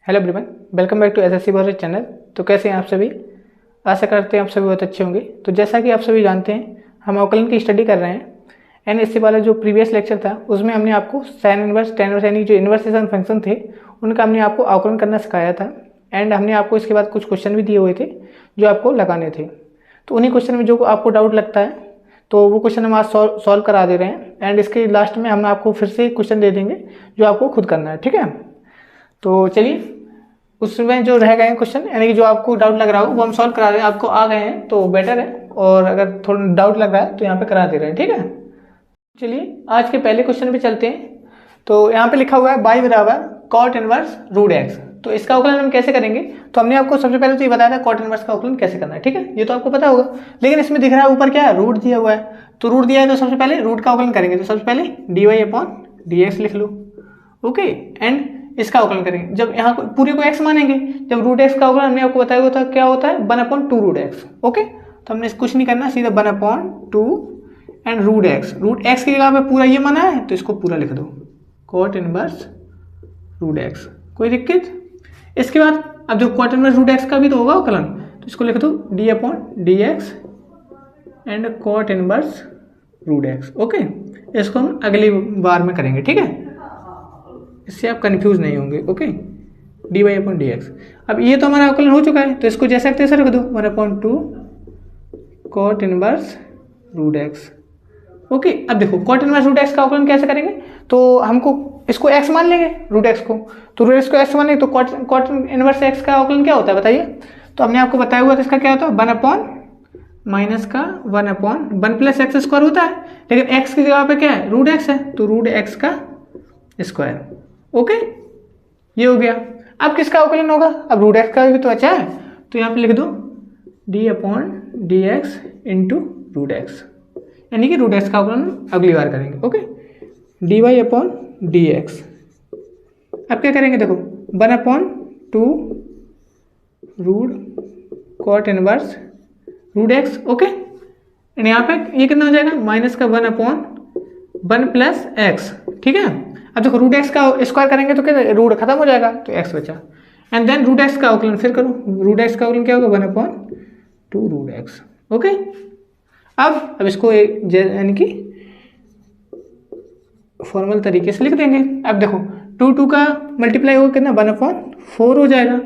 Hello everyone, welcome back to SSC boys channel. तो कैसे हैं आप सभी? आशा करते हैं आप सभी बहुत अच्छे होंगे। तो जैसा कि आप सभी जानते हैं, हम अवकलन की स्टडी कर रहे हैं एंड इससे वाला जो प्रीवियस लेक्चर था उसमें हमने आपको साइन इनवर्स, टेन इनवर्स यानी जो इन्वर्सेशन फंक्शन थे उनका हमने आपको अवकलन करना सिखाया था। एंड हमने आपको इसके बाद कुछ क्वेश्चन भी दिए हुए थे जो आपको लगाने थे। तो उन्हीं क्वेश्चन में जो आपको डाउट लगता है तो वो क्वेश्चन हम आज सॉल्व करा दे रहे हैं। एंड इसके लास्ट में हम आपको फिर से क्वेश्चन दे देंगे जो आपको खुद करना है, ठीक है। तो चलिए, उसमें जो रह गए हैं क्वेश्चन यानी कि जो आपको डाउट लग रहा हो वो हम सॉल्व करा रहे हैं। आपको आ गए हैं तो बेटर है, और अगर थोड़ा डाउट लग रहा है तो यहाँ पे करा दे रहे हैं, ठीक है। चलिए आज के पहले क्वेश्चन पे चलते हैं। तो यहाँ पे लिखा हुआ है y बराबर कॉट इनवर्स रूट एक्स। तो इसका अवकलन हम कैसे करेंगे? तो हमने आपको सबसे पहले तो ये बताया था कॉट इनवर्स का अवकलन कैसे करना है, ठीक है। ये तो आपको पता होगा, लेकिन इसमें दिख रहा है ऊपर क्या है, रूट दिया हुआ है। तो रूट दिया है तो सबसे पहले रूट का अवकलन करेंगे। तो सबसे पहले dy अपॉन dx लिख लो, ओके। एंड इसका अवकलन करेंगे जब यहाँ पूरे को x मानेंगे। जब रूट एक्स का अवकलन हमने आपको बताया हुआ था क्या होता है, 1/2 रूट एक्स, ओके। तो हमने कुछ नहीं करना, सीधा 1/2 and root x. Root x की जगह पे पूरा ये माना है तो इसको पूरा लिख दो, कॉट इनवर्स रूट एक्स। कोई दिक्कत? इसके बाद अब जो कॉट इनवर्स रूट एक्स का भी तो होगा अवकलन, तो इसको लिख दो d upon D x and cot inverse root x, okay. इसको हम अगली बार में करेंगे, ठीक है। इससे आप कंफ्यूज नहीं होंगे, okay. D Y upon D x. अब ये तो हमारा अवकलन हो चुका है तो इसको जैसा तैसा रख दो, 1/2 cot inverse root x, okay. अब देखो कॉट इनवर्स रूट एक्स का अवकलन कैसे करेंगे? तो हमको इसको x मान लेंगे, रूट एक्स को। तो रूट एक्स को x मान लेंगे तो कॉट इनवर्स x का अवकलन क्या होता है बताइए? तो हमने आपको बताया हुआ था इसका क्या होता है, 1/- का 1/1 प्लस एक्स स्क्वायर होता है। लेकिन x की जगह पे क्या है, रूट एक्स है, तो रूट एक्स का स्क्वायर, ओके। ये हो गया। अब किसका अवकलन होगा? अब रूट एक्स का भी तो अच्छा है, तो यहाँ पे लिख दो d upon D x into root x, यानी कि रूट एक्स का अवकलन अगली बार करेंगे, okay. D Y upon D x. अब क्या करेंगे देखो, 1/2 root cot inverse root x, okay. And यहाँ पे ये कितना हो जाएगा, -1/1 प्लस एक्स, ठीक है। अब देखो रूट एक्स का स्क्वायर करेंगे तो क्या, रूट खत्म हो जाएगा तो एक्स बचा। एंड देन रूट एक्स का अवकलन फिर करो, रूट एक्स का अवकलन क्या होगा, 1/2 रूट एक्स, ओके। अब इसको यानी कि फॉर्मल तरीके से लिख देंगे। अब देखो 2 का मल्टीप्लाई होगा कितना, 1/4 हो जाएगा।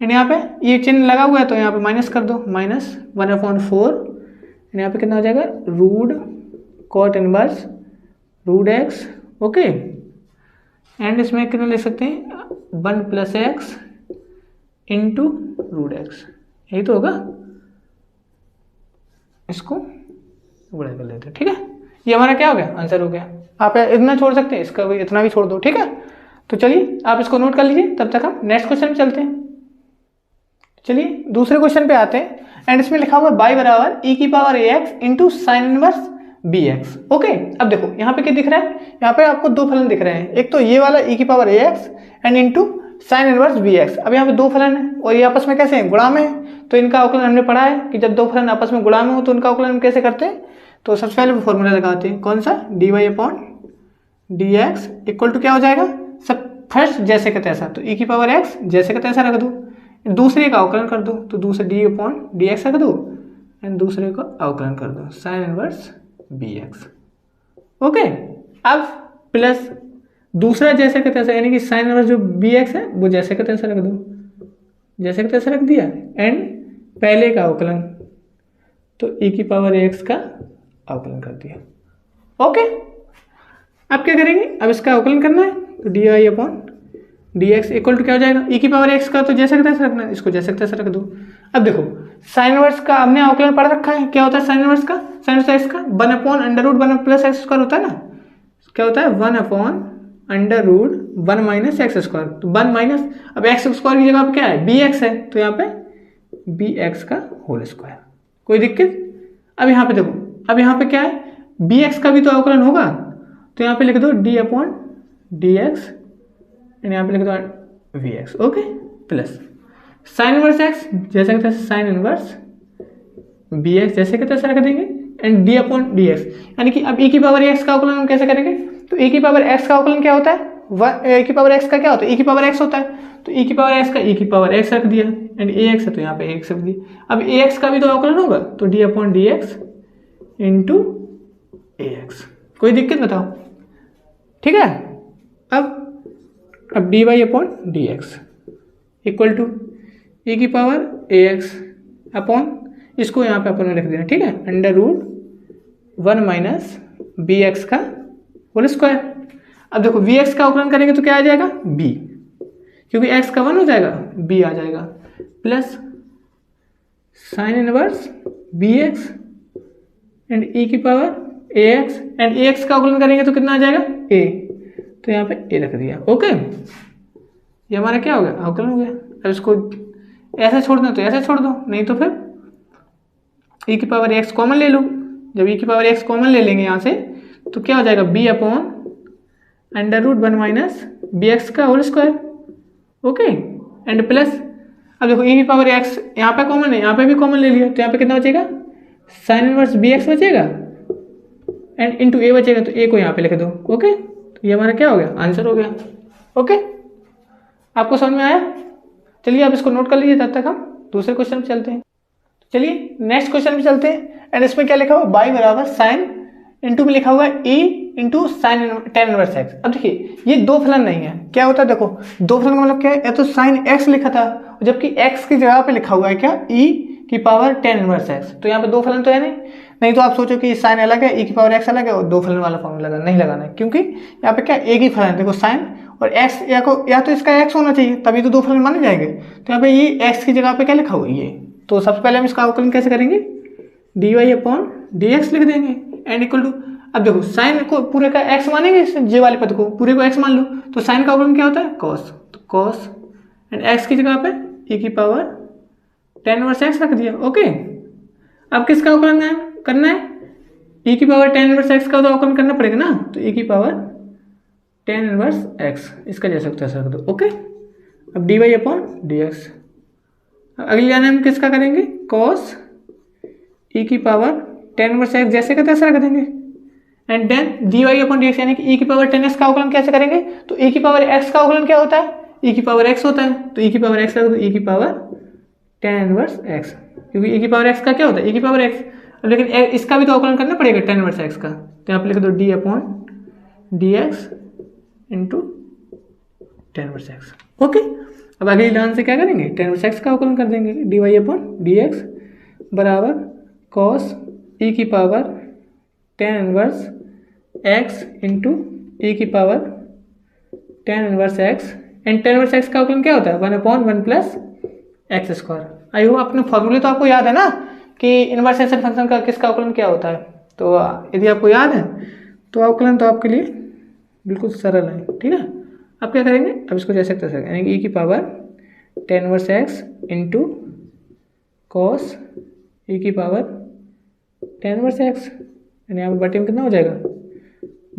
एंड यहाँ पे ये चिन्ह लगा हुआ है तो यहाँ पे माइनस कर दो, -1/4। एंड यहाँ पे कितना हो जाएगा, root cot inverse root x, okay. And इसमें कितना लिख सकते हैं, 1 plus x into root x, यही तो होगा। इसको बड़ा कर लेते हैं, ठीक है। ये हमारा क्या हो गया, आंसर हो गया। आप इतना छोड़ सकते हैं, इसका भी इतना भी छोड़ दो, ठीक है। तो चलिए आप इसको नोट कर लीजिए, तब तक हम नेक्स्ट क्वेश्चन में चलते हैं। चलिए दूसरे क्वेश्चन पे आते हैं। एंड इसमें लिखा हुआ y बराबर e⁴ into sine inverse bx, okay. अब देखो यहाँ पे क्या दिख रहा है, यहाँ पे आपको दो फलन दिख रहे हैं, एक तो ये वाला e⁴ and into sine inverse bx। अब यहाँ पे दो फलन है और ये आपस में कैसे हैं, गुणा में है। तो इनका अवकलन हमने पढ़ा है कि जब दो फलन आपस में गुणा में हो तो उनका अवकलन हम कैसे करते हैं। तो सबसे पहले फॉर्मूला लगाते हैं, कौन सा, d Y upon D x equal to क्या हो जाएगा, सब फर्स्ट जैसे का तैसा, तो e⁴ जैसे का तैसा रख दो। दूसरे का अवकलन कर दो, तो दूसरे डी अपॉन डी एक्स रख दो एंड दूसरे का अवकलन कर दो, sine inverse B x, okay. अब प्लस दूसरा जैसे का तैसा, यानी कि साइन इनवर्स जो बी एक्स है वो जैसे का तैसा रख दो, जैसे का तैसा रख दिया। एंड पहले का अवकलन, तो e⁴x का अवकलन कर दिया, ओके। अब क्या करेंगे, अब इसका अवकलन करना है, तो d Y upon D x equal to क्या हो जाएगा, e⁴x का तो जैसे का तैसा रखना है, इसको जैसे का तैसा रख दो। अब देखो साइन इनवर्स का हमने अवकलन पढ़ रखा है, क्या होता है साइन इनवर्स का, साइन इनवर्स एक्स का 1/√1 प्लस एक्स स्क्वायर होता है ना, क्या होता है 1/√1 माइनस एक्स स्क्वायर। तो 1 माइनस, अब एक्स स्क्वायर की जगह पे क्या है, बी एक्स है, तो यहाँ पे बी एक्स का होल स्क्वायर। कोई दिक्कत? अब यहाँ पे देखो, अब यहाँ पे क्या है, बी एक्स का भी तो अवकलन होगा, तो यहाँ पे लिख दो d upon D x and यहाँ पे लिख दो v x, okay, plus sine inverse x जैसे कि साइन इनवर्स बी एक्स जैसे कि तैसे रख देंगे and D upon D x, यानी कि अब e⁴x का अवकलन हम कैसे करेंगे। तो e⁴x का अवकलन क्या होता है, ए की पावर एक्स का क्या होता है, ई की पावर एक्स होता है, तो ई की पावर एक्स का ई की पावर एक्स रख दिया, एंड ए एक्स है तो यहाँ पे एक्स रख दिया। अब ए एक्स का भी तो अवकलन होगा, तो D upon D x into A X. कोई दिक्कत बताओ, ठीक है। अब D Y upon D x equal to E की पावर ए एक्स अपॉन, इसको यहाँ पे अपन ने लिख देना, ठीक है, under root 1 minus B x का होल स्क्वायर। अब देखो वी एक्स का अवकलन करेंगे तो क्या आ जाएगा, बी, क्योंकि एक्स का 1 हो जाएगा, बी आ जाएगा, plus sine inverse B X and E की power A X, and A X का अवकलन करेंगे तो कितना आ जाएगा, ए, तो यहाँ पे ए रख दिया। ओके, ये हमारा क्या हो गया, अवकलन हो गया। अब इसको ऐसे छोड़ दो तो ऐसे छोड़ दो, नहीं तो फिर ई की पावर एक्स कॉमन ले लो। जब ई की पावर एक्स कॉमन ले लेंगे यहाँ से तो क्या हो जाएगा, B upon under root 1 minus B x का whole square. Okay, and plus, अब देखो ई की पावर एक्स यहाँ पे कॉमन है, यहाँ पे भी कॉमन ले लिया, तो यहाँ पे कितना बचेगा, साइन इनवर्स बी एक्स बचेगा एंड इंटू ए बचेगा, तो ए को यहाँ पे लिख दो। ओके, तो ये हमारा क्या हो गया, आंसर हो गया। ओके, आपको समझ में आया? चलिए आप इसको नोट कर लीजिए, तब तक हम दूसरे क्वेश्चन पे चलते हैं। चलिए नेक्स्ट क्वेश्चन पे चलते हैं, एंड इसमें क्या लिखा हुआ, बाई बराबर साइन, इंटू में लिखा हुआ E into sine ten inverse x. अब देखिए ये दो फलन नहीं है, क्या होता है, देखो दो फलन का मतलब क्या है, या तो साइन एक्स लिखा था, जबकि एक्स की जगह पे लिखा हुआ है क्या, ई की पावर टेन इनवर्स एक्स, तो यहाँ पे दो फलन तो है नहीं तो आप सोचो कि साइन अलग है, ई की पावर एक्स अलग है, और दो फलन वाला फॉर्मूला नहीं लगाना है, क्योंकि यहाँ पे क्या एक ही फलन है, देखो साइन और एक्स, या तो इसका एक्स होना चाहिए तभी तो दो फलन माने जाएंगे, तो यहाँ पे ये एक्स की जगह पे क्या लिखा हुआ है ये, तो सबसे पहले हम इसका अवकलन कैसे करेंगे, d Y upon D x लिख देंगे, एंड इक्वल टू, अब देखो साइन को पूरे का एक्स मानेंगे, जे वाले पद को पूरे को एक्स मान लो, तो साइन का अवकलन क्या होता है, कॉस, तो कॉस एंड एक्स की जगह पे ई की पावर टेन इनवर्स एक्स रख दिया। ओके, अब किसका अवकलन करना है, ई की पावर टेन इनवर्स एक्स का तो अवकलन करना पड़ेगा ना, तो ई की पावर टेन इनवर्स एक्स, इसका जैसे होता है रख दो। ओके, अब D Y upon D x, अगली लाइन हम किसका करेंगे, कॉस ई की पावर टेन इनवर्स एक्स जैसे का तैसे रख देंगे, and then d Y upon D x, यानी कि ई की पावर टेन एक्स का अवकलन कैसे करेंगे, तो ई की पावर एक्स का अवकलन क्या होता है, ई की पावर एक्स होता है, तो ई की पावर एक्स रख दो, ई की पावर टेन इनवर्स एक्स, क्योंकि ई की पावर एक्स का क्या होता है, ई की पावर एक्स, लेकिन इसका भी तो अवकलन करना पड़ेगा टेन इनवर्स एक्स का, तो यहाँ पे लिख दो d upon D x into ten inverse x. Okay, अब अगली लाइन से क्या करेंगे, टेन इनवर्स एक्स का अवकलन कर देंगे, D Y upon D x बराबर कॉस ई की power tan inverse X into E की power tan inverse X, and tan inverse x का अवकलन क्या होता है, 1/1 plus X square. I hope अपने फॉर्मूले तो आपको याद है ना कि इन्वर्सेशन फंक्शन का किसका अवकलन क्या होता है, तो यदि आपको याद है तो अवकलन तो आपके लिए बिल्कुल सरल है, ठीक है। अब क्या करेंगे, अब इसको जैसे तैसे, यानी कि ई की power tan inverse X into cos E की पावर टेन इनवर्स एक्स, यानी यहाँ पे बटे में कितना हो जाएगा,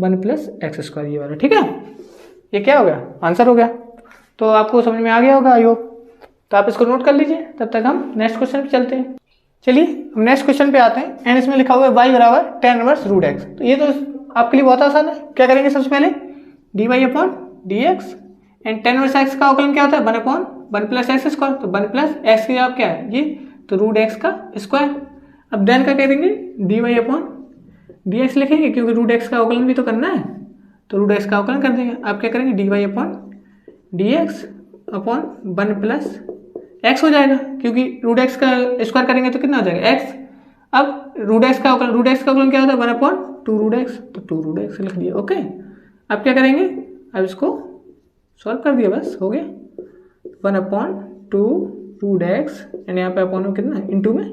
1 प्लस एक्स स्क्वायर, ये वाला, ठीक है। ये क्या हो गया, आंसर हो गया। तो आपको समझ में आ गया होगा आई होप, तो आप इसको नोट कर लीजिए, तब तक हम नेक्स्ट क्वेश्चन पे चलते हैं। चलिए हम नेक्स्ट क्वेश्चन पे आते हैं, एंड इसमें लिखा हुआ है वाई बराबर टेन इनवर्स रूट एक्स। तो ये तो आपके लिए बहुत आसान है, क्या करेंगे सबसे पहले, d Y upon D x, and tan inverse x का अवकलन क्या होता है, 1/1 प्लस एक्स स्क्वायर, तो 1 प्लस एक्स की जगह क्या है ये, तो रूट एक्स का स्क्वायर। अब देन क्या करेंगे, d Y upon D x लिखेंगे, क्योंकि रूट एक्स का अवकलन भी तो करना है, तो रूट एक्स का अवकलन कर देंगे। आप क्या करेंगे, d Y upon D x upon 1 plus x हो जाएगा, क्योंकि रूट एक्स का स्क्वायर करेंगे तो कितना हो जाएगा, एक्स। अब रूट एक्स का अवकलन क्या होता है, 1/2 रूट एक्स, तो 2 रूट एक्स लिख दिया। ओके, अब क्या करेंगे, अब इसको सॉल्व कर दिया, बस हो गया, 1/2 रूट एक्स, एंड यहाँ पे अपॉन में कितना, इंटू में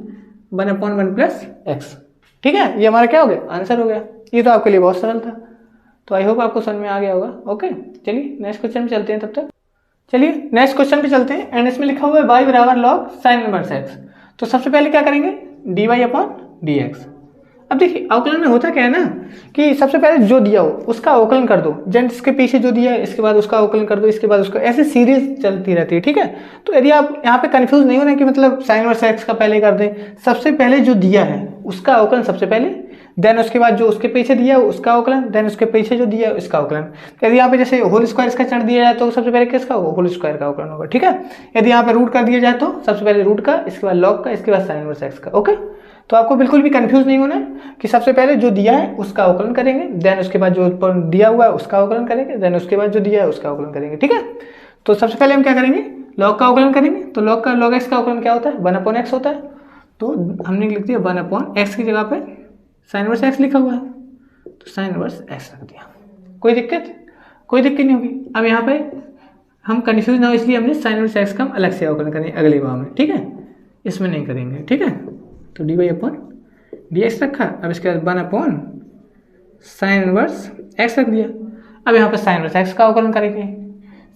1/1 प्लस एक्स, ठीक है। ये हमारा क्या हो गया, आंसर हो गया। ये तो आपके लिए बहुत सरल था, तो आई होप आपको समझ में आ गया होगा। ओके, चलिए नेक्स्ट क्वेश्चन पे चलते हैं, तब तक चलिए नेक्स्ट क्वेश्चन पे चलते हैं, एंड इसमें लिखा हुआ है वाई बराबर लॉग साइन इनवर्स एक्स। तो सबसे पहले क्या करेंगे, d Y upon D x. अब देखिए अवकलन में होता क्या है ना, कि सबसे पहले जो दिया हो उसका अवकलन कर दो, जस्ट इसके पीछे जो दिया है इसके बाद उसका अवकलन कर दो, इसके बाद उसका, ऐसे सीरीज चलती रहती है, ठीक है। तो यदि आप यहाँ पे कंफ्यूज नहीं हो रहे कि मतलब साइन इनवर्स एक्स का पहले कर दें, सबसे पहले जो दिया है उसका अवकलन सबसे पहले, देन उसके बाद जो उसके पीछे दिया है उसका अवकलन, देन उसके पीछे जो दिया है उसका अवकलन। यदि यहाँ पे जैसे होल स्क्वायर इसका चढ़ दिया जाए तो सबसे पहले किसका होगा, होल स्क्वायर का अवकलन होगा, ठीक है। यदि यहाँ पे रूट कर दिया जाए तो सबसे पहले रूट का, इसके बाद लॉग का, इसके बाद साइन इनवर्स एक्स का। ओके, तो आपको बिल्कुल भी कंफ्यूज नहीं होना है कि सबसे पहले जो दिया है उसका अवकलन करेंगे, देन उसके बाद जो दिया हुआ है उसका अवकलन करेंगे, देन उसके बाद जो दिया है उसका अवकलन करेंगे, ठीक है। तो सबसे पहले हम क्या करेंगे, लॉग का अवकलन करेंगे। तो लॉग का, लॉग एक्स का अवकलन क्या होता है, 1/x होता है। तो हमने लिख दिया 1/x की जगह पे साइन इनवर्स एक्स लिखा हुआ है, तो साइन इनवर्स एक्स रख दिया। कोई दिक्कत, कोई दिक्कत नहीं होगी। अब यहाँ पे हम कंफ्यूज ना हो इसलिए हमने साइन इनवर्स एक्स का हम अलग से अवकलन करेंगे अगली बार में, ठीक है, इसमें नहीं करेंगे, ठीक है। तो dy/dx रखा। अब इसके बाद 1/sin इनवर्स एक्स रख दिया। अब यहाँ पे साइन इनवर्स एक्स का अवकलन करेंगे।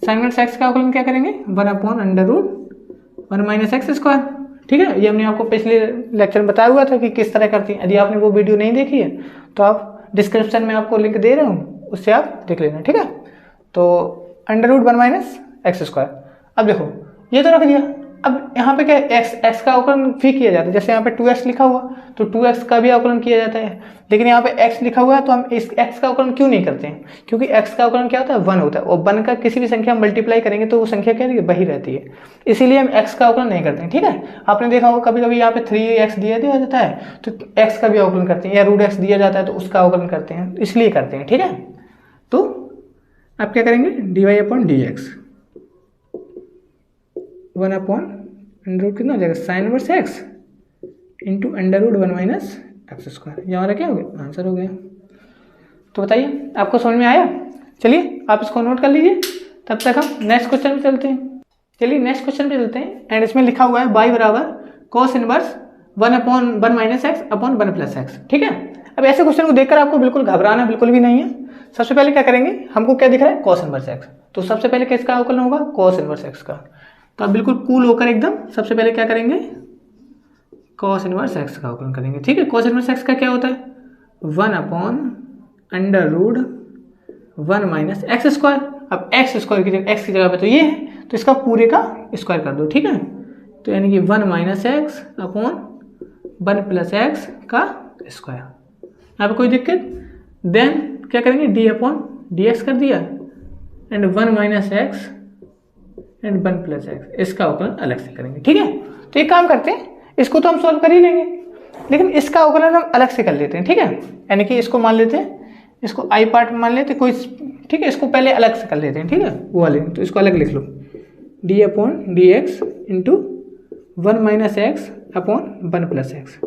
साइन इनवर्स एक्स का अवकलन क्या करेंगे, 1/√1 - x², ठीक है। ये हमने आपको पिछले लेक्चर में बताया हुआ था कि किस तरह करती है। यदि आपने वो वीडियो नहीं देखी है तो आप डिस्क्रिप्शन में आपको लिंक दे रहा हूँ, उससे आप देख लेना, ठीक है। तो √1 - x²। अब देखो ये तो रख दिया। अब यहाँ पे क्या है, x का अवकलन भी किया जाता है। जैसे यहाँ पे 2x लिखा हुआ तो 2x का भी अवकलन किया जाता है, लेकिन यहाँ पे x लिखा हुआ है तो हम इस x का अवकलन क्यों नहीं करते हैं, क्योंकि x का अवकलन क्या होता है, 1 होता है, और 1 का किसी भी संख्या मल्टीप्लाई करेंगे तो वो संख्या क्या रहेगी, वही रहती है, इसीलिए हम x का अवकलन नहीं करते हैं, ठीक है। आपने देखा होगा कभी कभी यहाँ पे 3x दिया जाता है तो x का भी अवकलन करते हैं, या √x दिया जाता है तो उसका अवकलन करते हैं, इसलिए करते हैं, ठीक है। तो आप क्या करेंगे, dy/dx 1/√, कितना हो जाएगा, sign inverse X into √1 - x²। ये हमारा क्या हो गया, आंसर हो गया। तो बताइए आपको समझ में आया। चलिए आप इसको नोट कर लीजिए, तब तक हम नेक्स्ट क्वेश्चन पे चलते हैं। चलिए नेक्स्ट क्वेश्चन पे चलते हैं। एंड इसमें लिखा हुआ है y = cos inverse 1/1 - x upon 1 + x, ठीक है। अब ऐसे क्वेश्चन को देखकर आपको बिल्कुल घबराना बिल्कुल भी नहीं है। सबसे पहले क्या करेंगे, हमको क्या दिख रहा है, cos इनवर्स x, तो सबसे पहले किसका अवकलन होगा, cos इनवर्स x का। तो आप बिल्कुल कूल होकर एकदम सबसे पहले क्या करेंगे, cos इनवर्स x का अवकलन करेंगे, ठीक है। cos इनवर्स x का क्या होता है, 1/√1 - x²। अब x² की जगह, x की जगह पे तो ये है तो इसका पूरे का स्क्वायर कर दो, ठीक है। तो यानी कि 1 - x अपॉन 1 + x का स्क्वायर। यहाँ पे कोई दिक्कत। देन क्या करेंगे, d/dx कर दिया, एंड 1 - x एंड 1 + x, इसका अवकलन अलग से करेंगे, ठीक है। तो एक काम करते हैं, इसको तो हम सॉल्व कर ही लेंगे, लेकिन इसका अवकलन हम अलग से कर लेते हैं, ठीक है। यानी कि इसको मान लेते हैं, इसको आई पार्ट मान लेते हैं कोई, ठीक है। इसको पहले अलग से कर लेते हैं, ठीक है, वो वाले। तो इसको अलग लिख लो, d/dx into 1 - x upon 1 + x।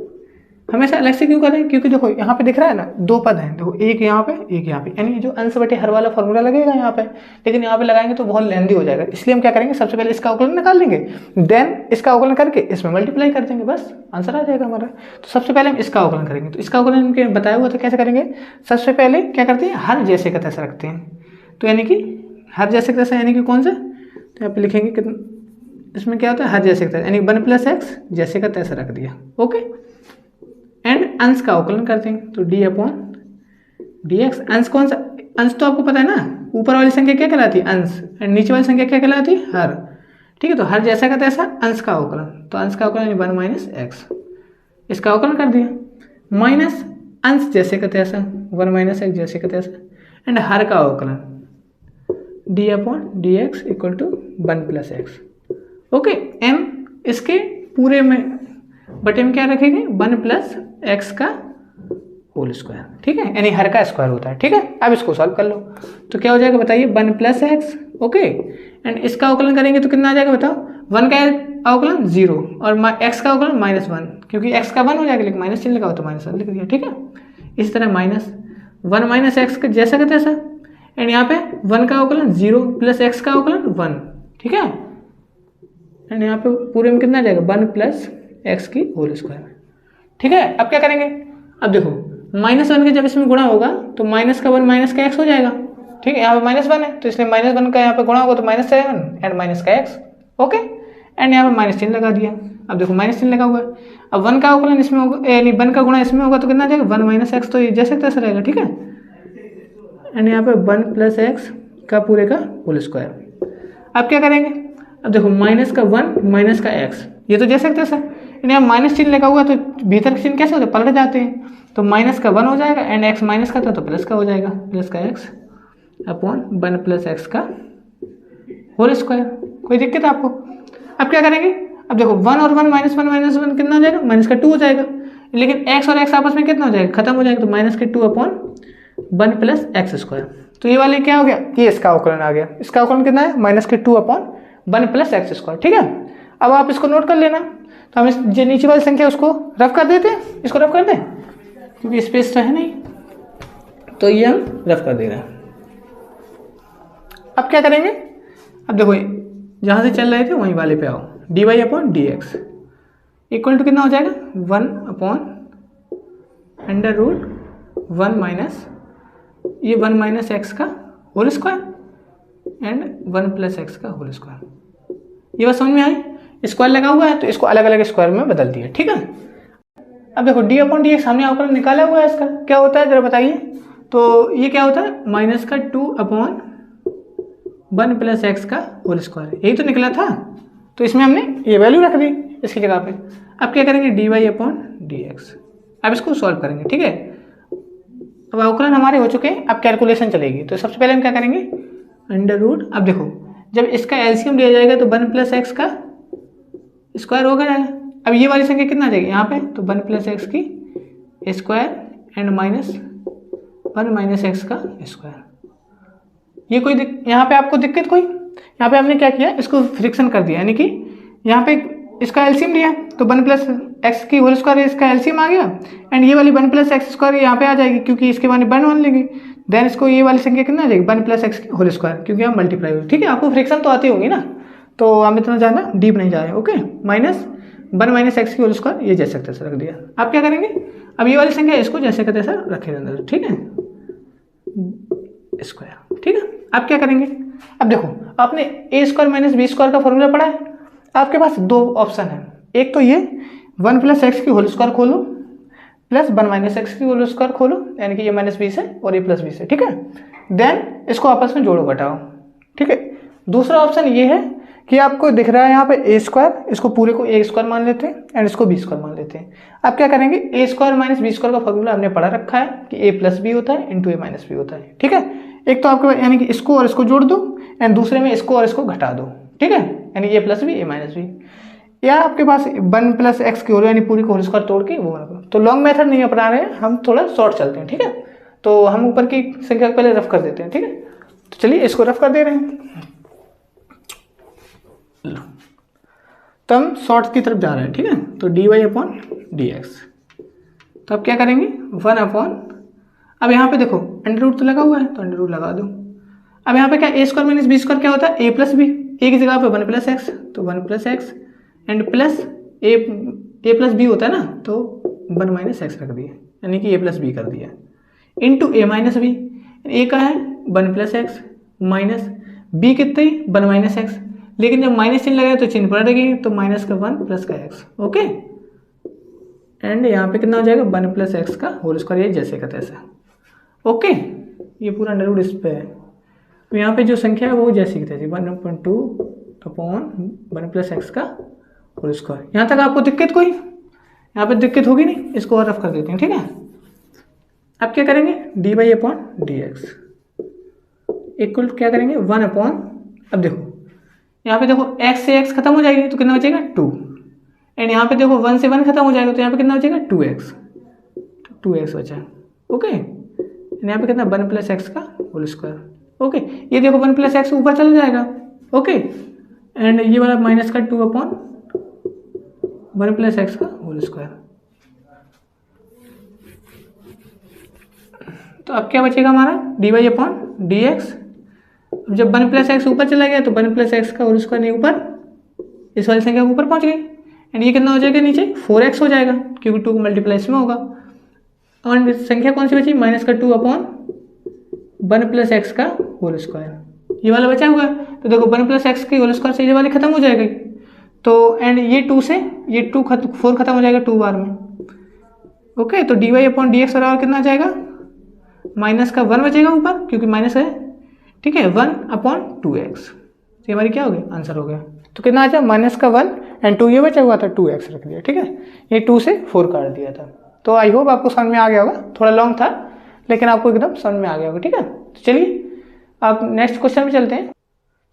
हमेशा अलग से क्यों करें, क्योंकि देखो यहाँ पे दिख रहा है ना, दो पद हैं, देखो एक यहाँ पे एक यहाँ पे, यानी जो अंश बटे हर वाला फॉर्मूला लगेगा यहाँ पे, लेकिन यहाँ पे लगाएंगे तो बहुत लेंदी हो जाएगा। इसलिए हम क्या करेंगे, सबसे पहले इसका अवकलन निकाल लेंगे, देन इसका अवकलन करके इसमें मल्टीप्लाई कर देंगे, बस आंसर आ जाएगा हमारा। तो सबसे पहले हम इसका अवकलन करेंगे। तो इसका अवकलन इनके बताया हुआ था कैसे करेंगे। सबसे पहले क्या करते हैं, हर जैसे का तैसा रखते हैं। तो यानी कि हर जैसे का तैसा यानी कि कौन सा, तो यहाँ पे लिखेंगे कितना, इसमें क्या होता है, हर जैसे का तैसा, यानी 1 + x जैसे का तैसा रख दिया, ओके। एंड अंश का अवकलन करते हैं, तो d/dx। अंश कौन सा, अंश तो आपको पता है ना, ऊपर वाली संख्या क्या कहलाती है, अंश, एंड नीचे वाली संख्या क्या कहलाती है, हर, ठीक है। तो हर जैसा का तैसा अंश का अवकलन, तो अंश का अवकलन 1 - x, इसका अवकलन कर दिया, माइनस अंश जैसे का तैसा 1 - x जैसे का तैसा, एंड हर का अवकलन d/dx = 1 + x, ओके। m इसके पूरे में बटे में क्या रखेंगे, 1 + x का होल स्क्वायर, ठीक है, यानी हर का स्क्वायर होता है, ठीक है। अब इसको सॉल्व कर लो, तो क्या हो जाएगा बताइए, 1 + x, ओके। एंड इसका अवकलन करेंगे तो कितना आ जाएगा बताओ, 1 का अवकलन 0 और x का अवकलन -1, क्योंकि x का 1 हो जाएगा, लेकिन माइनस चिन्ह लगा हो तो -1 लिख दिया, ठीक है। इस तरह -1 - x का जैसा का तैसा, एंड यहाँ पे 1 का अवकलन 0 + x का अवकलन 1, ठीक है। एंड यहाँ पे पूरे में कितना आ जाएगा, 1 + x की होल स्क्वायर, ठीक है। अब क्या करेंगे, अब देखो -1 के जब इसमें गुणा होगा तो -1 का x हो जाएगा, ठीक है। यहाँ पे -1 है तो इसलिए -1 का यहाँ पे गुणा होगा तो -7 एंड माइनस का x, ओके। एंड यहाँ पे माइनस चिन्ह लगा दिया। अब देखो माइनस चिन्ह लगा हुआ है, अब 1 का अवकलन इसमें होगा, यानी 1 का गुणा इसमें होगा तो कितना आ जाएगा, 1 - x, तो ये जैसे तैसे रहेगा, ठीक है। एंड यहाँ पे 1 + x का पूरे का होल स्क्वायर। अब क्या करेंगे, अब देखो -1 - x, ये तो जैसे तैसा, यानी यहाँ माइनस चिन्ह लगा हुआ है तो भीतर के चिन्ह कैसे होते हैं, पलट जाते हैं। तो माइनस का 1 हो जाएगा एंड x माइनस का था तो प्लस का हो जाएगा, प्लस का x अपॉन 1 प्लस x का होल स्क्वायर। कोई दिक्कत है आपको? अब क्या करेंगे, अब देखो 1 और 1 माइनस 1 कितना हो जाएगा, माइनस का 2 हो जाएगा। लेकिन x और x आपस में कितना हो जाएगा, खत्म हो जाएगा, तो माइनस के 2 अपॉन 1 प्लस एक्स स्क्वायर। तो ये वाले क्या हो गया, ये इसका अवकलन आ गया। इसका अवकलन कितना है, माइनस के 2 अपॉन 1 प्लस एक्स स्क्वायर। ठीक है, अब आप इसको नोट कर लेना। तो हम इस जो नीचे वाली संख्या उसको रफ कर देते हैं, इसको रफ कर दें क्योंकि स्पेस तो है नहीं, तो ये हम रफ कर दे रहे हैं। अब क्या करेंगे, अब देखो जहाँ से चल रहे थे वहीं वाले पे आओ, d Y upon D x equal to कितना हो जाएगा, 1 अपॉन अंडर रूट 1 माइनस ये 1 माइनस एक्स का whole square and 1 plus x का होल स्क्वायर। ये बात समझ में आई? स्क्वायर लगा हुआ है तो इसको अलग अलग स्क्वायर में बदल दिया। ठीक है, अब देखो डी अपॉन डी एक्स हमने अवकलन निकाला हुआ है, इसका क्या होता है जरा बताइए। तो ये क्या होता है, माइनस का 2 अपॉन 1 प्लस एक्स का होल स्क्वायर, यही तो निकला था। तो इसमें हमने ये वैल्यू रख दी इसकी जगह पे। अब क्या करेंगे, d Y upon D x. अब इसको सॉल्व करेंगे। ठीक है, अब अवकलन हमारे हो चुके हैं, अब कैलकुलेशन चलेगी। तो सबसे पहले हम क्या करेंगे, अंडर रूट, अब देखो जब इसका एलसीएम लिया जाएगा तो 1 प्लस एक्स का स्क्वायर हो गया। अब ये वाली संख्या कितना आ जाएगी यहाँ पे, तो 1 प्लस एक्स की square and minus 1 minus x का स्क्वायर। ये कोई यहाँ पे आपको दिक्कत कोई, यहाँ पे हमने क्या किया, इसको फ्रिक्शन कर दिया, यानी कि यहाँ पे इसका एलसीएम लिया तो 1 प्लस एक्स की होल स्क्वायर इसका एलसीएम आ गया एंड ये वाली 1 प्लस एक्स स्क्वायर यहाँ पे आ जाएगी क्योंकि इसके बाद 1 लेंगे। देन इसको ये वाली संख्या कितना आ जाएगी, 1 प्लस एक्स की होल स्क्वायर, क्योंकि हम मल्टीप्लाई हो। ठीक है, आपको फ्रिक्शन तो आती होगी ना, तो हम इतना ज़्यादा डीप नहीं जा रहे। ओके, माइनस 1 माइनस एक्स की होल स्क्वायर ये जैसे तैसे रख दिया। आप क्या करेंगे, अब ये वाली संख्या इसको जैसे का तैसा रखे अंदर। ठीक है, स्क्वायर। ठीक है, आप क्या करेंगे, अब देखो आपने ए स्क्वायर माइनस बी स्क्वायर का फॉर्मूला पढ़ा है, आपके पास दो ऑप्शन है। एक तो ये 1 प्लस एक्स की होल स्क्वायर खोलो प्लस 1 माइनस एक्स की होल स्क्वायर खोलो, यानी कि ये माइनस बी से और ये प्लस बी से। ठीक है, देन इसको आपस में जोड़ो घटाओ। ठीक है, दूसरा ऑप्शन ये है कि आपको दिख रहा है यहाँ पे ए स्क्वायर, इसको पूरे को ए स्क्वायर मान लेते हैं एंड इसको बी स्क्वायर मान लेते हैं। आप क्या करेंगे, ए स्क्वायर माइनस बी स्क्वायर का फॉर्मूला हमने पढ़ा रखा है कि ए प्लस बी होता है इंटू ए माइनस बी होता है। ठीक है, एक तो आपके यानी कि इसको और इसको जोड़ दो एंड दूसरे में इसको और इसको घटा दो। ठीक है, यानी ए प्लस बी ए माइनस बी, या आपके पास 1 प्लस एक्स की होल यानी पूरी को होल स्क्वायर तोड़ के वो बना। तो लॉन्ग मेथड नहीं अपना रहे हैं, हम थोड़ा शॉर्ट चलते हैं। ठीक है, तो हम ऊपर की संख्या को पहले रफ कर देते हैं। ठीक है, तो चलिए इसको रफ कर दे रहे हैं। तो हम शॉर्ट की तरफ जा रहे हैं। ठीक है, तो d Y upon D x, तो अब क्या करेंगे 1 अपॉन, अब यहाँ पे देखो अंडर रूट तो लगा हुआ है तो अंडर रूट लगा दो। अब यहाँ पे क्या ए स्क्वायर माइनस बी स्क्वायर क्या होता है, ए प्लस बी, ए की जगह पे 1 प्लस एक्स तो 1 plus x and plus a plus b होता है ना, तो 1 माइनस एक्स रख दिया, यानी कि ए प्लस बी कर दिया इंटू ए माइनस बी। ए का है 1 प्लस एक्स माइनस बी कितनी 1 माइनस एक्स, लेकिन जब माइनस चिन्ह लगाए तो चिन्ह पलटेगी, तो माइनस का 1 प्लस का एक्स। ओके, एंड यहाँ पे कितना हो जाएगा 1 प्लस एक्स का होल स्क्वायर, ये जैसे का तैसा। ओके, ये पूरा अंडर रूट इस पे है, तो यहाँ पे जो संख्या है वो जैसी की तैसी 1.2 अपॉन 1 प्लस एक्स का होल स्क्वायर। यहाँ तक आपको दिक्कत कोई, यहाँ पे दिक्कत होगी नहीं, इसको और रफ कर देते हैं। ठीक है, अब क्या करेंगे d Y upon D x equal क्या करेंगे 1 अपॉन, अब देखो यहाँ पे देखो x से x खत्म हो जाएगी तो कितना बचेगा 2 एंड यहाँ पे देखो 1 से 1 खत्म हो जाएगा तो यहाँ पे कितना बचेगा 2x, तो 2x बचा। ओके, यहाँ पे कितना 1 प्लस एक्स का होल स्क्वायर। ओके, ये देखो 1 प्लस एक्स ऊपर चला जाएगा। ओके, एंड ये वाला माइनस का 2 अपॉन 1 प्लस एक्स का होल स्क्वायर। तो अब क्या बचेगा हमारा d Y upon D x. जब 1 प्लस एक्स ऊपर चला गया तो 1 प्लस एक्स का होल स्क्वायर नहीं ऊपर इस वाली संख्या के ऊपर पहुंच गई एंड ये कितना हो जाएगा नीचे 4x हो जाएगा क्योंकि 2 मल्टीप्लाई इसमें होगा। और संख्या कौन सी बची माइनस का 2 अपॉन 1 प्लस एक्स का होल स्क्वायर, ये वाला बचा हुआ है। तो देखो 1 प्लस एक्स की होल स्क्वायर से ये वाली खत्म हो जाएगी, तो एंड ये 2 से ये 4 खत्म हो जाएगा 2 बार में। ओके, तो d Y upon D x बराबर कितना आ जाएगा, माइनस का 1 बचेगा ऊपर क्योंकि माइनस है। ठीक है, 1 अपॉन 2x, ये हमारी क्या हो गई आंसर हो गया। तो कितना आ जाए माइनस का 1 एंड 2 ये बचा हुआ था 2x रख दिया, ठीक है, ये 2 से 4 काट दिया था। तो आई होप आपको समझ में आ गया होगा, थोड़ा लॉन्ग था लेकिन आपको एकदम समझ में आ गया होगा, ठीक है। तो चलिए आप नेक्स्ट क्वेश्चन पे चलते हैं।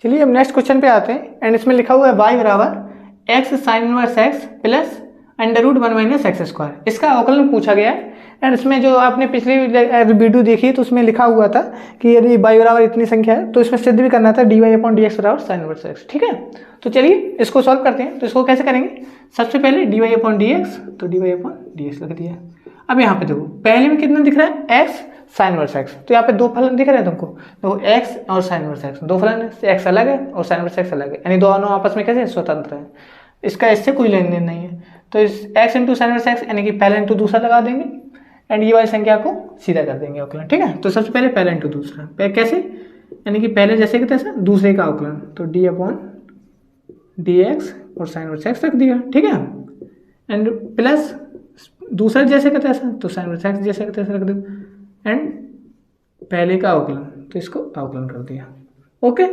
चलिए अब नेक्स्ट क्वेश्चन पे आते हैं एंड इसमें लिखा हुआ है y बराबर x sine inverse x plus under root 1 minus x square. इसका अवकलन पूछा गया है एंड इसमें जो आपने पिछली वीडियो देखी तो उसमें लिखा हुआ था कि यदि y बराबर इतनी संख्या है तो इसमें सिद्ध भी करना था dy अपॉन dx बराबर साइन इनवर्स एक्स, ठीक है। तो चलिए इसको सॉल्व करते हैं। तो इसको कैसे करेंगे, सबसे पहले dy अपॉन dx, तो dy अपॉन dx लिख दिया। अब यहाँ पे देखो पहले में कितना दिख रहा है x साइन इनवर्स एक्स, तो यहाँ पे दो फलन दिख रहे हैं तुमको, तो x और साइन इनवर्स एक्स दो फलन है, x अलग है और साइन इनवर्स एक्स अलग है, यानी दोनों आपस में कैसे स्वतंत्र है, इसका इससे कोई लेन देन नहीं है। तो इस x into sine inverse x यानी कि पहला इंटू दूसरा लगा देंगे एंड ये वाली संख्या को सीधा कर देंगे अवकलन, ठीक है। तो सबसे पहले पहला इंटू दूसरा कैसे, यानी कि पहले जैसे कि तैसा दूसरे का अवकलन, तो d अपॉन डी एक्स और साइन इनवर्स एक्स रख दिया, ठीक है, एंड प्लस दूसरा जैसे का तैसा तो साइन इनवर्स एक्स जैसे का तैसा रख दो एंड पहले का अवकलन तो इसको अवकलन कर दिया, ओके,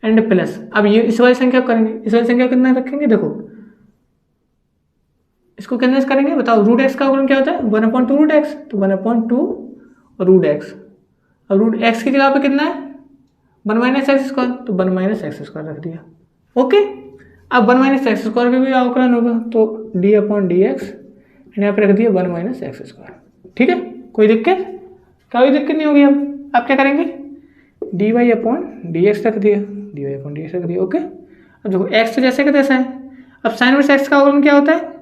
एंड प्लस अब ये इस वाली संख्या करेंगे, इस वाली संख्या कितना रखेंगे, देखो इसको कितने से करेंगे बताओ, रूट एक्स का अवकलन क्या होता है 1/2 रूट एक्स, तो 1/2 रूट एक्स। अब रूट एक्स की जगह पे कितना है 1 माइनस एक्स स्क्वायर, तो 1 माइनस एक्स स्क्वायर रख दिया, ओके। अब 1 माइनस एक्स स्क्वायर का भी अवकलन होगा तो डी अपॉन डी एक्स यहाँ पे रख दिया 1 माइनस एक्स स्क्वायर, ठीक है, कोई दिक्कत, कोई दिक्कत नहीं होगी। अब आप क्या करेंगे d Y upon D x रख दिया, d Y upon D x रख दिया, ओके। अब देखो एक्स तो जैसे का तैसा है, अब साइन इनवर्स एक्स का अवकलन क्या होता है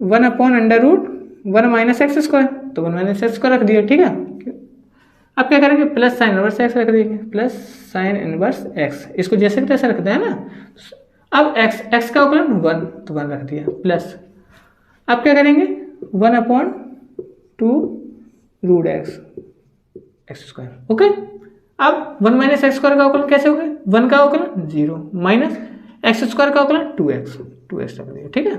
1 upon under root 1 minus x square, तो 1 माइनस एक्स स्क्वायर रख दिया, ठीक है। अब क्या करेंगे प्लस साइन इनवर्स एक्स रख देंगे, प्लस साइन इनवर्स एक्स, इसको जैसे का तैसा रखते हैं ना। अब एक्स का अवकलन 1 तो 1 रख दिया, प्लस अब क्या करेंगे 1/2 रूट एक्स स्क्वायर, ओके। अब 1 माइनस एक्स स्क्वायर का अवकलन कैसे हो गया, 1 का अवकलन 0 माइनस एक्स स्क्वायर का अवकलन 2x रख दिया, ठीक है।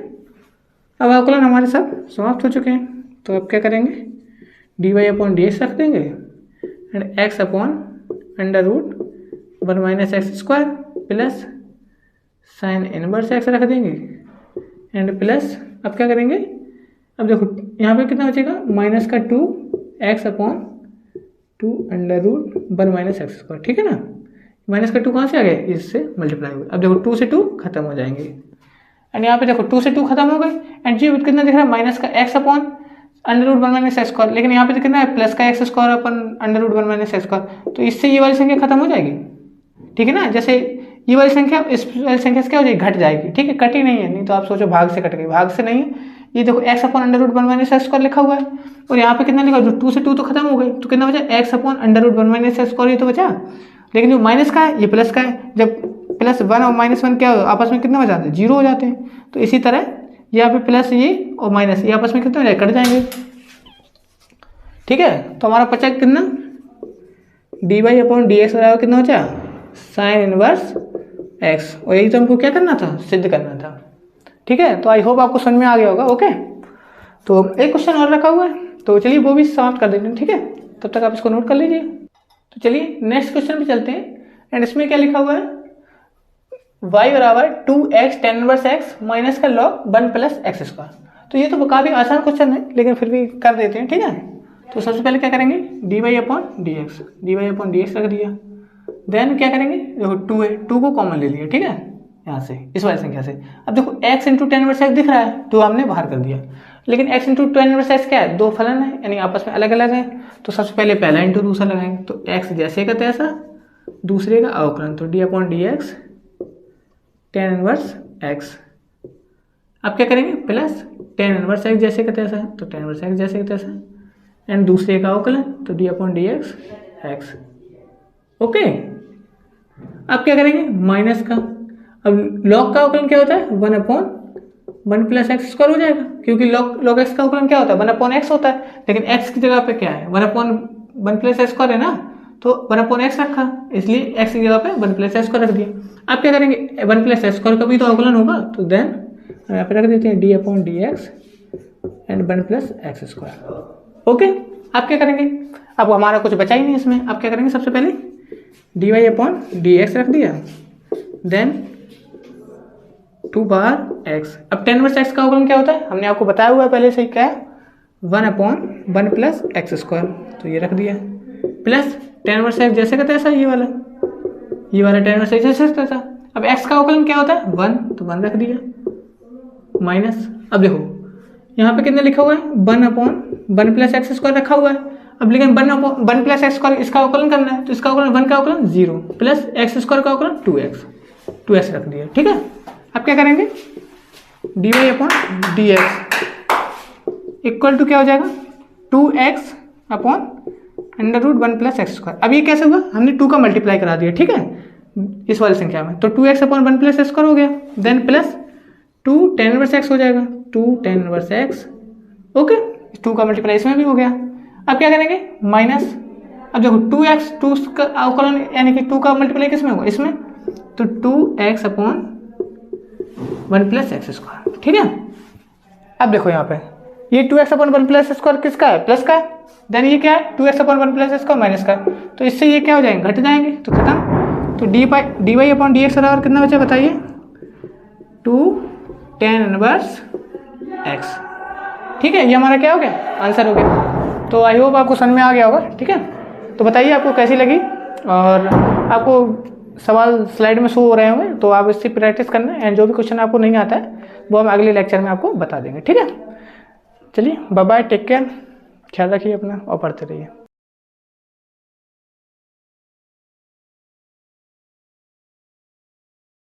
अब अवकलन हमारे सब समाप्त हो चुके हैं, तो अब क्या करेंगे d Y upon D x रख देंगे and x upon under root 1 minus x square plus sine inverse x रख देंगे एंड प्लस अब क्या करेंगे, अब देखो यहाँ पे कितना बचेगा माइनस का 2x upon 2 under root 1 minus x square, ठीक है ना। माइनस का 2 कहाँ से आ गया, इससे मल्टीप्लाई हो गया। अब देखो 2 से 2 खत्म हो जाएंगे एंड यहाँ पे देखो 2 से 2 खत्म हो गए एंड जी कितना दिख रहा है माइनस का x upon under root 1 minus x square, लेकिन यहाँ पे कितना है प्लस का x square upon under root 1 minus x square, तो इससे ये वाली संख्या खत्म हो जाएगी, ठीक है ना। जैसे ये वाली संख्या इस वाली संख्या से क्या हो जाएगी घट जाएगी, ठीक है, कटी नहीं है, नहीं तो आप सोचो भाग से कट गई, भाग से नहीं है। ये देखो x upon under root 1 minus x square लिखा हुआ है और यहाँ पे कितना लिखा जो 2 से 2 तो खत्म हो गई, तो कितना बचा x upon under root 1 minus x square, ये तो बचा, लेकिन जो माइनस का है ये प्लस का है, जब प्लस 1 और माइनस 1 क्या आपस में कितना हो जाते हैं 0 हो जाते हैं, तो इसी तरह यहाँ पे प्लस ये और माइनस ये आपस में कितना हो जाएगा कट जाएंगे, ठीक है। तो हमारा बचा कितना d Y upon D x बराबर कितना बचा साइन इनवर्स एक्स, और यही तो हमको क्या करना था सिद्ध करना था, ठीक है। तो आई होप आपको समझ में आ गया होगा, ओके। तो एक क्वेश्चन और रखा हुआ है, तो चलिए वो भी समाप्त कर देते हैं, ठीक है, तब तक आप इसको नोट कर लीजिए। तो चलिए नेक्स्ट क्वेश्चन पे चलते हैं एंड इसमें क्या लिखा हुआ है y बराबर 2x tan inverse x minus का log 1 प्लस एक्स स्क्वायर। तो ये तो काफ़ी आसान क्वेश्चन है लेकिन फिर भी कर देते हैं, ठीक है। तो सबसे पहले क्या करेंगे d Y upon D x रख दिया, देन क्या करेंगे देखो 2 है, 2 को कॉमन ले लिया, ठीक है, यहाँ से इस वाली संख्या से। अब देखो x into ten inverse x दिख रहा है तो हमने बाहर कर दिया, लेकिन x into ten inverse x क्या है दो फलन है यानी आपस में अलग अलग है, तो सबसे पहले पहला इंटू दूसरा लगाएंगे, तो x जैसे का तैसा दूसरे का अवकलन, तो D upon D x ten inverse x. अब क्या करेंगे प्लस टेन इनवर्स एक्स जैसे का तैसा है, तो टेन इनवर्स एक्स जैसे का तैसा एंड दूसरे का अवकलन, तो D upon D x x, okay. अब क्या करेंगे माइनस का, अब लॉग का अवकलन क्या होता है 1/1 प्लस एक्स स्क्वायर हो जाएगा, क्योंकि लॉग एक्स का अवकलन क्या होता है 1/x होता है, लेकिन x की जगह पे क्या है 1/1 प्लस एक्स स्क्वायर है ना, तो 1/x रखा, इसलिए x की जगह पे 1 प्लस एक्स स्क्वायर रख दिया। अब क्या करेंगे 1 प्लस एक्स स्क्वायर का भी तो अवकलन होगा, तो देन हम यहाँ पे रख देते हैं D upon D x and 1 plus X square, okay. अब क्या करेंगे, अब हमारा कुछ बचा ही नहीं इसमें, अब क्या करेंगे सबसे पहले d Y upon D x रख दिया, देन 2 बार एक्स। अब टेन इनवर्स एक्स का अवकलन क्या होता है, हमने आपको बताया हुआ है पहले से ही, क्या है 1/1 प्लस एक्स स्क्वायर, तो ये रख दिया, प्लस टेन इनवर्स एक्स जैसे का तैसा, ये वाला टेन इनवर्स एक्स जैसे का तैसा। अब एक्स का अवकलन क्या होता है 1, तो 1 रख दिया, माइनस, अब देखो यहाँ पे कितने लिखा हुआ है 1/1 प्लस एक्स स्क्वायर रखा हुआ है। अब लेकिन 1 प्लस एक्स स्क्वायर इसका अवकलन करना है, तो इसका अवकलन 1 का अवकलन 0 प्लस एक्स स्क्वायर का अवकलन 2x रख दिया, ठीक है। अब क्या करेंगे dy/dx इक्वल टू क्या हो जाएगा 2x/√1 प्लस एक्स स्क्वायर। अब ये कैसे हुआ, हमने 2 का मल्टीप्लाई करा दिया, ठीक है, इस वाली संख्या में, तो 2x/1 प्लस एक्स स्क्वायर हो गया, then plus 2 tan inverse x हो जाएगा, 2 tan इनवर्स x, ओके, 2 का मल्टीप्लाई इसमें भी हो गया। अब क्या करेंगे माइनस, अब देखो 2x, 2 का अवकलन यानी कि 2 का मल्टीप्लाई किसमें होगा, इसमें, तो 2x/1 प्लस एक्स स्क्वायर, ठीक है। अब देखो यहाँ पे ये 2x/1 प्लस स्क्वायर किसका है, प्लस का है, देन ये क्या है 2x/1 प्लस स्क्वायर माइनस का है, तो इससे ये क्या हो जाएंगे, घट जाएंगे, तो खत्म। तो dy/dx बराबर कितना बचा बताइए 2 tan इनवर्स x, ठीक है, ये हमारा क्या हो गया आंसर हो गया। तो आई होप आपको समझ में आ गया होगा, ठीक है। तो बताइए आपको कैसी लगी, और आपको सवाल स्लाइड में शो हो रहे होंगे, तो आप इससे प्रैक्टिस करना, एंड जो भी क्वेश्चन आपको नहीं आता है वो हम अगले लेक्चर में आपको बता देंगे, ठीक है। चलिए बाय बाय, टेक केयर, ख्याल रखिए अपना और पढ़ते रहिए।